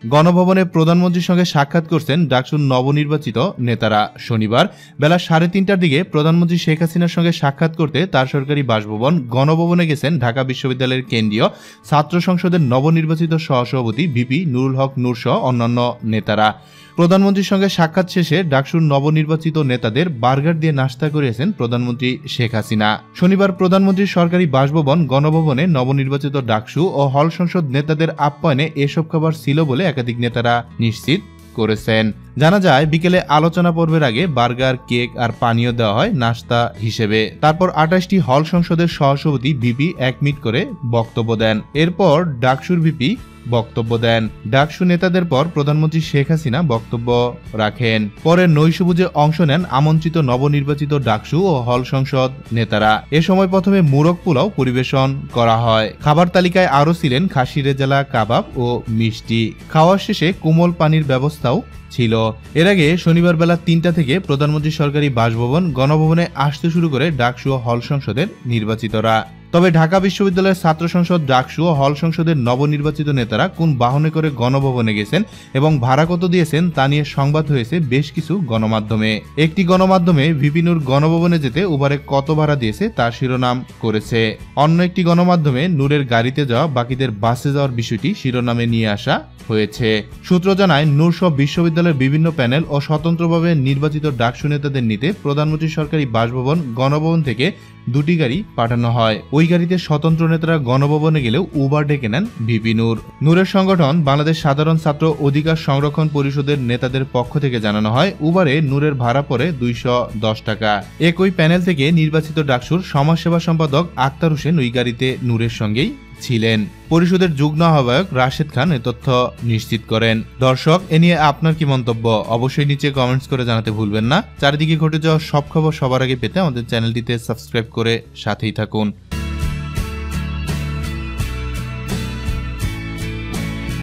গণভবনে প্রধানমন্ত্রীর সঙ্গে সাক্ষাৎ করছেন ডাকসুর নবনির্বাচিত নেতারা। শনিবার বেলা 3:30টার দিকে প্রধানমন্ত্রী শেখ হাসিনার সঙ্গে সাক্ষাৎ করতে তার সরকারি বাসভবন গণভবনে গেছেন ঢাকা বিশ্ববিদ্যালয়ের কেন্দ্রীয় ছাত্র সংসদের নবনির্বাচিত সহসভাপতি ভিপি নুরুল হক নূর সহ অন্যান্য নেতারা। প্রধানমন্ত্রীর সঙ্গে সাক্ষাৎ শেষে ডাকসুর নবনির্বাচিত নেতাদের বার্গার দিয়ে নাস্তা করিয়েছেন প্রধানমন্ত্রী শেখ হাসিনা। শনিবার প্রধানমন্ত্রীর সরকারি বাসভবন গণভবনে নবনির্বাচিত ডাকসু ও হল সংসদ নেতাদের আপ্যায়নে এসব খাবার ছিল বলে একাধিক নেতারা নিশ্চিত করেছেন। জানা যায় বিকেলে আলোচনা পর্বের আগে বার্গার, কেক আর পানীয় দেওয়া হয় নাস্তা হিসেবে। তারপর 28টি হল সংসদের সহসভাপতি ভিপি 1 মিনিট করে বক্তব্য দেন। এরপর ডাকসুর ভিপি বক্তব্য দেন। ডাকসু নেতাদের পর প্রধানমন্ত্রী শেখ হাসিনা বক্তব্য রাখেন। পরে নৈশভোজে অংশ নেন আমন্ত্রিত নবনির্বাচিত ডাকসু ও হল সংসদ নেতারা। এ সময় প্রথমে মুরগ পোলাও পরিবেশন করা হয়। খাবার তালিকায় আরও ছিলেন খাসি রেজালা, কাবাব ও মিষ্টি। খাওয়ার শেষে কোমল পানির ব্যবস্থাও ছিল। এর আগে শনিবার বেলা 3টা থেকে প্রধানমন্ত্রী সরকারি বাসভবন গণভবনে আসতে শুরু করে ডাকসু ও হল সংসদের নির্বাচিতরা। তবে ঢাকা বিশ্ববিদ্যালয়ের ছাত্র সংসদ, ডাকসু ও হল সংসদের নবনির্বাচিত নেতারা কোন বাহনে করে গণভবনে গেছেন এবং ভাড়া কত দিয়েছেন তা নিয়ে সংবাদ হয়েছে বেশ কিছু গণমাধ্যমে। একটি গণমাধ্যমে ভিপি নূর গণভবনে যেতে উবারে কত ভাড়া দিয়েছে তার শিরোনাম করেছে। অন্য একটি গণমাধ্যমে নূরের গাড়িতে যাওয়া, বাকিদের বাসে যাওয়ার বিষয়টি শিরোনামে নিয়ে আসা হয়েছে। সূত্র জানায়, নূর সহ বিশ্ববিদ্যালয়ের বিভিন্ন প্যানেল ও স্বতন্ত্রভাবে নির্বাচিত ডাকসু নেতাদের নিতে প্রধানমন্ত্রী সরকারি বাসভবন গণভবন থেকে 2টি গাড়ি পাঠানো হয়। ওই গাড়িতে স্বতন্ত্র নেতারা গণভবনে গেলেও উবার ডেকে নেন ভিপি নূর। নূরের সংগঠন বাংলাদেশ সাধারণ ছাত্র অধিকার সংরক্ষণ পরিষদের নেতাদের পক্ষ থেকে জানানো হয়, উবারে নূরের ভাড়া পড়ে 210 টাকা। একই প্যানেল থেকে নির্বাচিত ডাকসুর সমাজসেবা সম্পাদক আক্তার হোসেন ওই গাড়িতে নূরের সঙ্গেই ছিলেন। পরিষদের যুগ্ম আহ্বায়ক রাশেদ খান এ তথ্য নিশ্চিত করেন। দর্শক, এ নিয়ে আপনার কি মন্তব্য অবশ্যই নিচে কমেন্টস করে জানাতে ভুলবেন না। চারিদিকে ঘটে যাওয়া সব খবর সবার আগে পেতে আমাদের চ্যানেলটিতে সাবস্ক্রাইব করে সাথেই থাকুন।